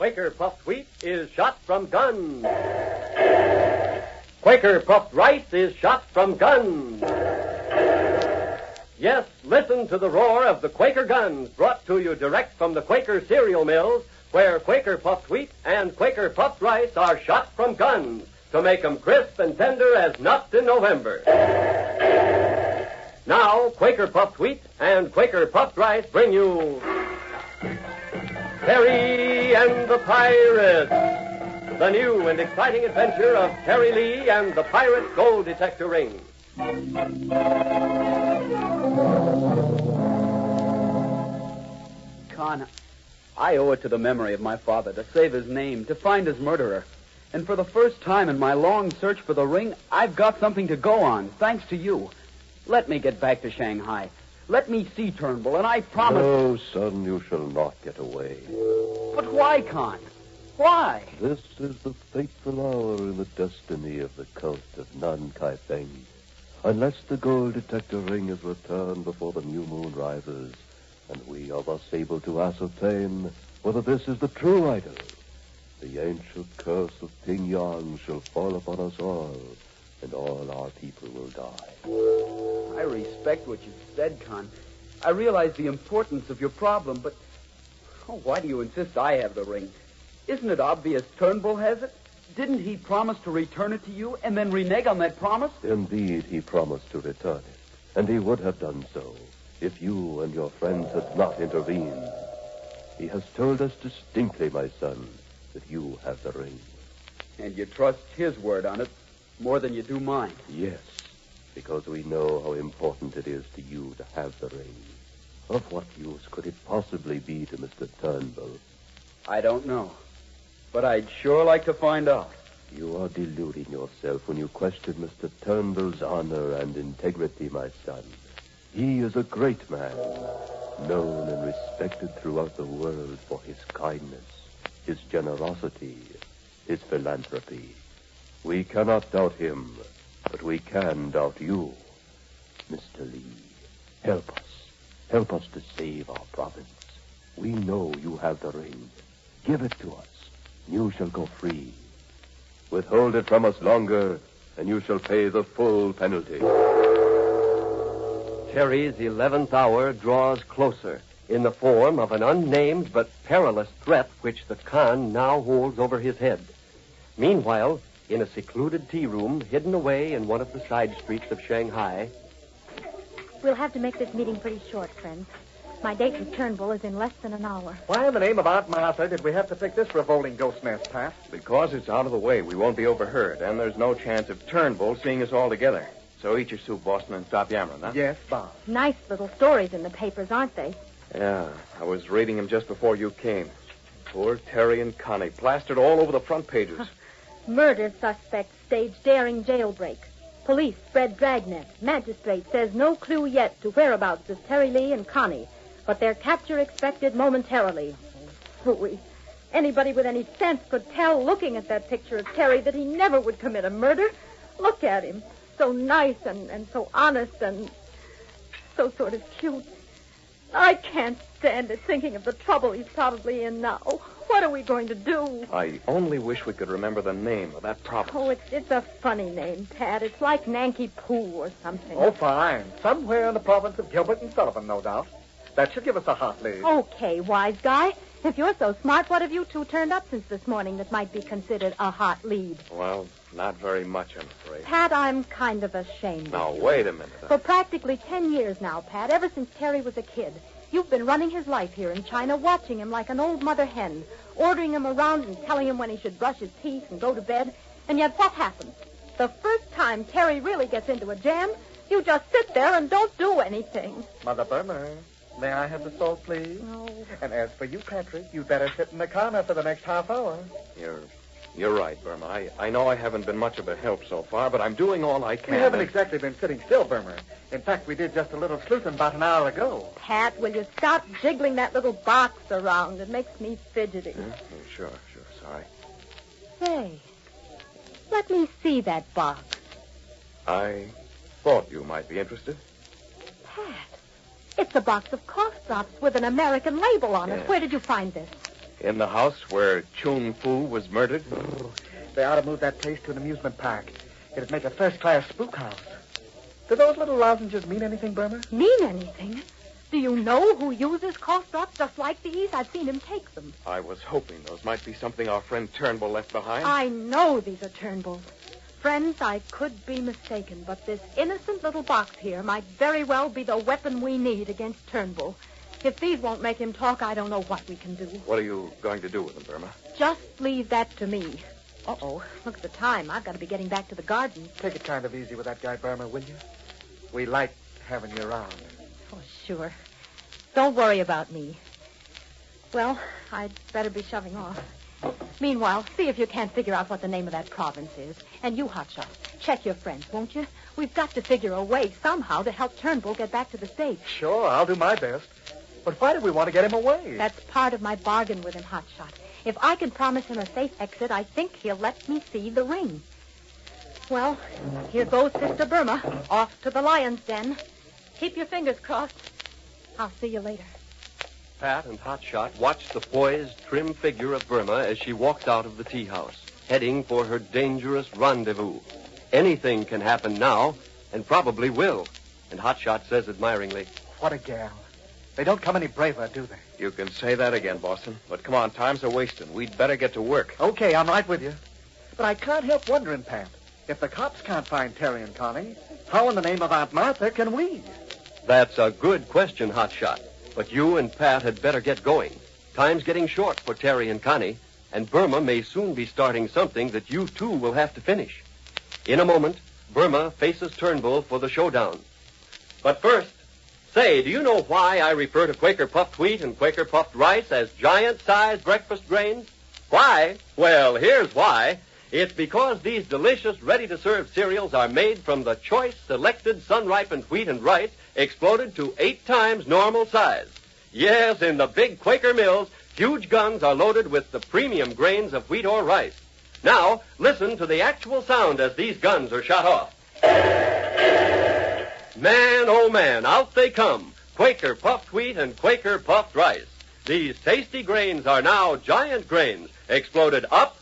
Quaker puffed wheat is shot from guns. Quaker puffed rice is shot from guns. Yes, listen to the roar of the Quaker guns brought to you direct from the Quaker cereal mills, where Quaker puffed wheat and Quaker puffed rice are shot from guns to make them crisp and tender as nuts in November. Now, Quaker puffed wheat and Quaker puffed rice bring you Terry and the Pirates, the new and exciting adventure of Terry Lee and the Pirates' Gold Detector Ring. Con, I owe it to the memory of my father to save his name, to find his murderer. And for the first time in my long search for the ring, I've got something to go on, thanks to you. Let me get back to Shanghai. Let me see Turnbull, and I promise... No, son, you shall not get away. But why, Con? Why? This is the fateful hour in the destiny of the coast of Nan Kai Feng. Unless the gold detector ring is returned before the new moon rises, and we are thus able to ascertain whether this is the true idol, the ancient curse of Ping Yang shall fall upon us all, and all our people will die. I respect what you've said, Con. I realize the importance of your problem, but... why do you insist I have the ring? Isn't it obvious Turnbull has it? Didn't he promise to return it to you and then renege on that promise? Indeed, he promised to return it, and he would have done so if you and your friends had not intervened. He has told us distinctly, my son, that you have the ring. And you trust his word on it more than you do mine. Yes, because we know how important it is to you to have the ring. Of what use could it possibly be to Mr. Turnbull? I don't know, but I'd sure like to find out. You are deluding yourself when you question Mr. Turnbull's honor and integrity, my son. He is a great man, known and respected throughout the world for his kindness, his generosity, his philanthropy. We cannot doubt him, but we can doubt you. Mr. Lee, help us. Help us to save our province. We know you have the ring. Give it to us. You shall go free. Withhold it from us longer, and you shall pay the full penalty. Terry's 11th hour draws closer in the form of an unnamed but perilous threat which the Khan now holds over his head. Meanwhile, in a secluded tea room hidden away in one of the side streets of Shanghai... We'll have to make this meeting pretty short, friends. My date with Turnbull is in less than an hour. Why in the name of Aunt Martha did we have to pick this revolting ghost nest, Pat? Because it's out of the way. We won't be overheard, and there's no chance of Turnbull seeing us all together. So eat your soup, Boston, and stop yammering, huh? Yes, Bob. Nice little stories in the papers, aren't they? Yeah, I was reading them just before you came. Poor Terry and Connie, plastered all over the front pages. Murder suspect staged daring jailbreak. Police spread dragnet. Magistrate says no clue yet to whereabouts of Terry Lee and Connie, but their capture expected momentarily. Phooey. Anybody with any sense could tell, looking at that picture of Terry, that he never would commit a murder. Look at him. So nice and so honest and so sort of cute. I can't stand it, thinking of the trouble he's probably in now. What are we going to do? I only wish we could remember the name of that province. Oh, it's a funny name, Pat. It's like Nanky Poo or something. Oh, fine. Somewhere in the province of Gilbert and Sullivan, no doubt. That should give us a hot lead. Okay, wise guy. If you're so smart, what have you two turned up since this morning that might be considered a hot lead? Well, not very much, I'm afraid. Pat, I'm kind of ashamed Now, of you. wait a minute. For practically 10 years now, Pat, ever since Terry was a kid, you've been running his life here in China, watching him like an old mother hen, ordering him around and telling him when he should brush his teeth and go to bed. And yet what happens? The first time Terry really gets into a jam, you just sit there and don't do anything. Mother Burma, may I have the salt, please? No. And as for you, Patrick, you'd better sit in the corner for the next half hour. You're right, Burma. I know I haven't been much of a help so far, but I'm doing all I can. We haven't exactly been sitting still, Burma. In fact, we did just a little sleuthing about an hour ago. Pat, will you stop jiggling that little box around? It makes me fidgety. Sure, sorry. Say, let me see that box. I thought you might be interested. Pat, it's a box of cough drops with an American label on it. Yeah. Where did you find this? In the house where Chung Fu was murdered? They ought to move that place to an amusement park. It'd make a first-class spook house. Do those little lozenges mean anything, Burma? Mean anything? Do you know who uses cough drops just like these? I've seen him take them. I was hoping those might be something our friend Turnbull left behind. I know these are Turnbull's. Friends, I could be mistaken, but this innocent little box here might very well be the weapon we need against Turnbull. If these won't make him talk, I don't know what we can do. What are you going to do with them, Burma? Just leave that to me. Uh-oh. Look at the time. I've got to be getting back to the garden. Take it kind of easy with that guy, Burma, will you? We like having you around. Oh, sure. Don't worry about me. Well, I'd better be shoving off. Meanwhile, see if you can't figure out what the name of that province is. And you, Hotshot, check your friends, won't you? We've got to figure a way somehow to help Turnbull get back to the States. Sure, I'll do my best. But why do we want to get him away? That's part of my bargain with him, Hotshot. If I can promise him a safe exit, I think he'll let me see the ring. Well, here goes Sister Burma, off to the lion's den. Keep your fingers crossed. I'll see you later. Pat and Hotshot watched the poised, trim figure of Burma as she walked out of the tea house, heading for her dangerous rendezvous. Anything can happen now, and probably will. And Hotshot says admiringly, What a gal. They don't come any braver, do they? You can say that again, Boston. But come on, time's a-wasting. We'd better get to work. Okay, I'm right with you. But I can't help wondering, Pat, if the cops can't find Terry and Connie, how in the name of Aunt Martha can we? That's a good question, Hotshot. But you and Pat had better get going. Time's getting short for Terry and Connie, and Burma may soon be starting something that you, too, will have to finish. In a moment, Burma faces Turnbull for the showdown. But first, say, do you know why I refer to Quaker puffed wheat and Quaker puffed rice as giant-sized breakfast grains? Why? Well, here's why. It's because these delicious, ready-to-serve cereals are made from the choice, selected, sun-ripened wheat and rice exploded to 8 times normal size. Yes, in the big Quaker mills, huge guns are loaded with the premium grains of wheat or rice. Now, listen to the actual sound as these guns are shot off. Man, oh man, out they come. Quaker puffed wheat and Quaker puffed rice. These tasty grains are now giant grains, exploded up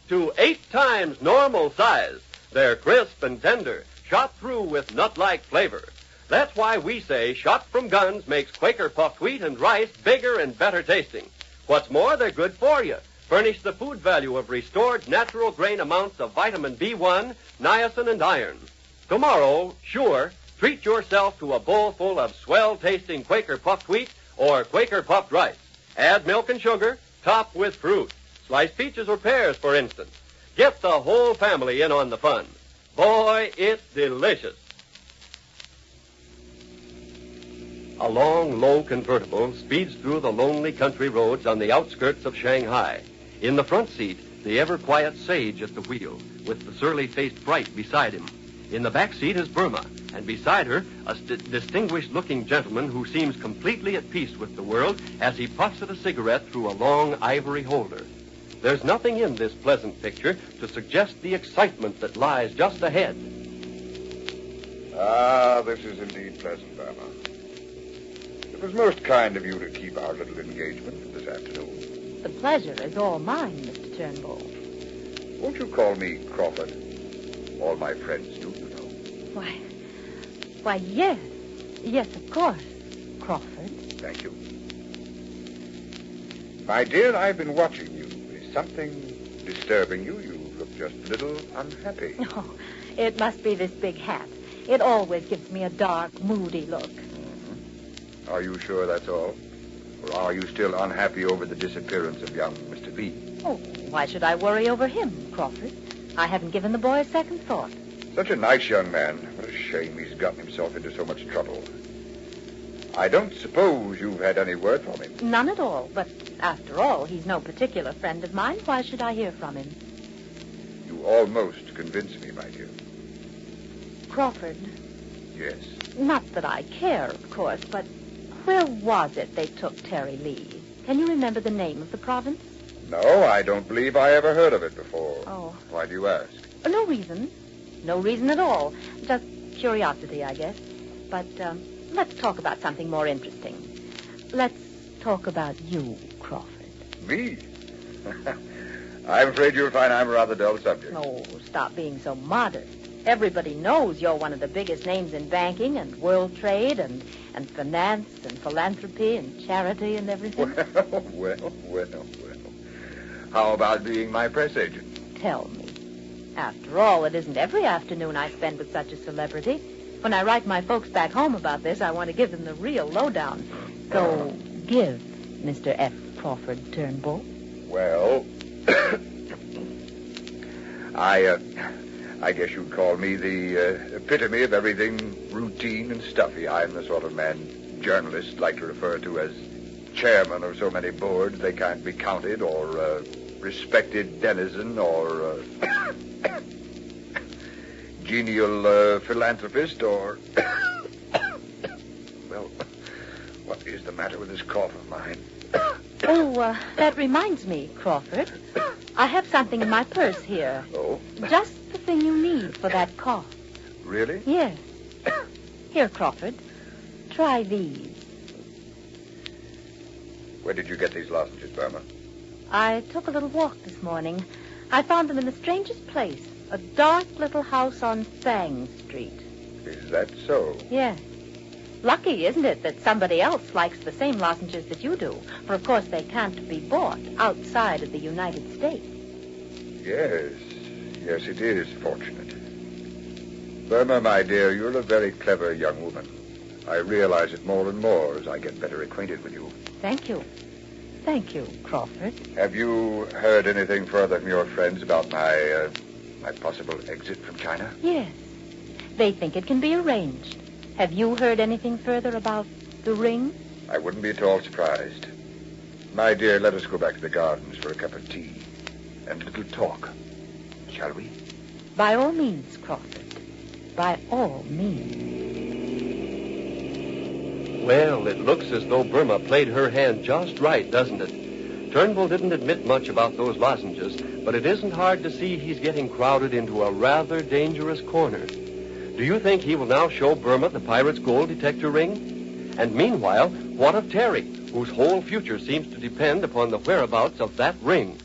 to 8 times normal size. They're crisp and tender, shot through with nut-like flavor. That's why we say shot from guns makes Quaker puffed wheat and rice bigger and better tasting. What's more, they're good for you. Furnish the food value of restored natural grain amounts of vitamin B1, niacin, and iron. Tomorrow, sure, treat yourself to a bowl full of swell-tasting Quaker puffed wheat or Quaker puffed rice. Add milk and sugar, top with fruit. Sliced peaches or pears, for instance. Get the whole family in on the fun. Boy, it's delicious. A long, low convertible speeds through the lonely country roads on the outskirts of Shanghai. In the front seat, the ever-quiet Sage at the wheel, with the surly-faced Fright beside him. In the back seat is Burma, and beside her, a distinguished-looking gentleman who seems completely at peace with the world as he puffs at a cigarette through a long ivory holder. There's nothing in this pleasant picture to suggest the excitement that lies just ahead. Ah, this is indeed pleasant, Burma. It was most kind of you to keep our little engagement this afternoon. The pleasure is all mine, Mr. Turnbull. Won't you call me Crawford? All my friends do, you know. Why, yes. Yes, of course, Crawford. Thank you. My dear, I've been watching you. Is something disturbing you? You look just a little unhappy. Oh, it must be this big hat. It always gives me a dark, moody look. Mm-hmm. Are you sure that's all? Or are you still unhappy over the disappearance of young Mr. Fein? Oh, why should I worry over him, Crawford? I haven't given the boy a second thought. Such a nice young man. What a shame he's gotten himself into so much trouble. I don't suppose you've had any word from him. None at all, but after all, he's no particular friend of mine. Why should I hear from him? You almost convince me, my dear. Crawford. Yes. Not that I care, of course, but where was it they took Terry Lee? Can you remember the name of the province? No, I don't believe I ever heard of it before. Oh. Why do you ask? No reason. No reason at all. Just curiosity, I guess. But let's talk about something more interesting. Let's talk about you, Crawford. Me? I'm afraid you'll find I'm a rather dull subject. Oh, stop being so modest. Everybody knows you're one of the biggest names in banking and world trade and finance and philanthropy and charity and everything. Well. How about being my press agent? Tell me. After all, it isn't every afternoon I spend with such a celebrity. When I write my folks back home about this, I want to give them the real lowdown. So, give, Mr. F. Crawford Turnbull. Well, I guess you'd call me the epitome of everything routine and stuffy. I'm the sort of man journalists like to refer to as chairman of so many boards they can't be counted, or respected denizen, or genial philanthropist, or... Well, what is the matter with this cough of mine? Oh, that reminds me, Crawford. I have something in my purse here. Oh? Just the thing you need for that cough. Really? Yes. Here, Crawford. Try these. Where did you get these lozenges, Burma? I took a little walk this morning. I found them in the strangest place. A dark little house on Fang Street. Is that so? Yes. Lucky, isn't it, that somebody else likes the same lozenges that you do? For, of course, they can't be bought outside of the United States. Yes, it is fortunate. Burma, my dear, you're a very clever young woman. I realize it more and more as I get better acquainted with you. Thank you. Thank you, Crawford. Have you heard anything further from your friends about my possible exit from China? Yes. They think it can be arranged. Have you heard anything further about the ring? I wouldn't be at all surprised. My dear, let us go back to the gardens for a cup of tea and a little talk. Shall we? By all means, Crawford. By all means. Well, it looks as though Burma played her hand just right, doesn't it? Turnbull didn't admit much about those lozenges, but it isn't hard to see he's getting crowded into a rather dangerous corner. Do you think he will now show Burma the pirate's gold detector ring? And meanwhile, what of Terry, whose whole future seems to depend upon the whereabouts of that ring?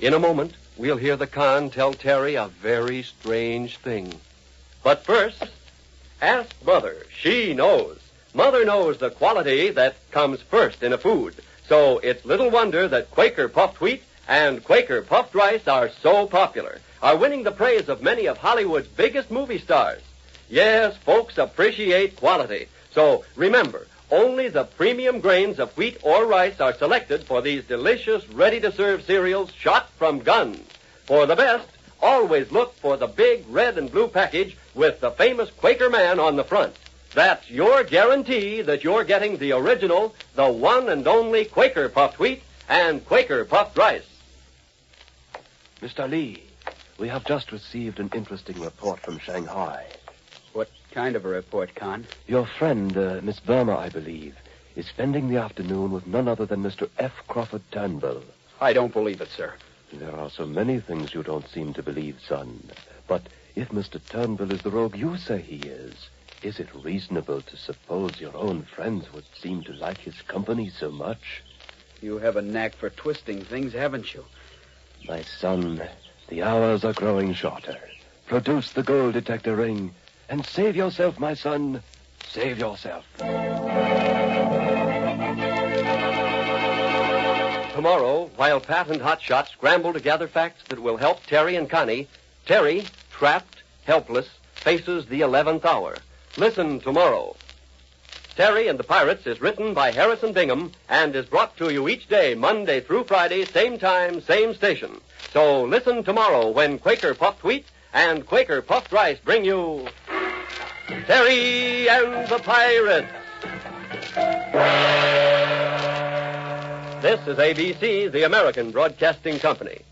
In a moment, we'll hear the Khan tell Terry a very strange thing. But first, ask Mother. She knows. Mother knows the quality that comes first in a food. So it's little wonder that Quaker puffed wheat and Quaker puffed rice are so popular, are winning the praise of many of Hollywood's biggest movie stars. Yes, folks appreciate quality. So remember, only the premium grains of wheat or rice are selected for these delicious, ready-to-serve cereals shot from guns. For the best, always look for the big red and blue package with the famous Quaker man on the front. That's your guarantee that you're getting the original, the one and only Quaker puffed wheat and Quaker puffed rice. Mr. Lee, we have just received an interesting report from Shanghai. What kind of a report, Con? Your friend, Miss Burma, I believe, is spending the afternoon with none other than Mr. F. Crawford Turnbull. I don't believe it, sir. There are so many things you don't seem to believe, son. But if Mr. Turnbull is the rogue you say he is it reasonable to suppose your own friends would seem to like his company so much? You have a knack for twisting things, haven't you? My son, the hours are growing shorter. Produce the gold detector ring, and save yourself, my son. Save yourself. Tomorrow, while Pat and Hotshot scramble to gather facts that will help Terry and Connie, Terry, trapped, helpless, faces the 11th hour. Listen tomorrow. Terry and the Pirates is written by Harrison Bingham and is brought to you each day, Monday through Friday, same time, same station. So listen tomorrow when Quaker puffed wheat and Quaker puffed rice bring you Terry and the Pirates. This is ABC, the American Broadcasting Company.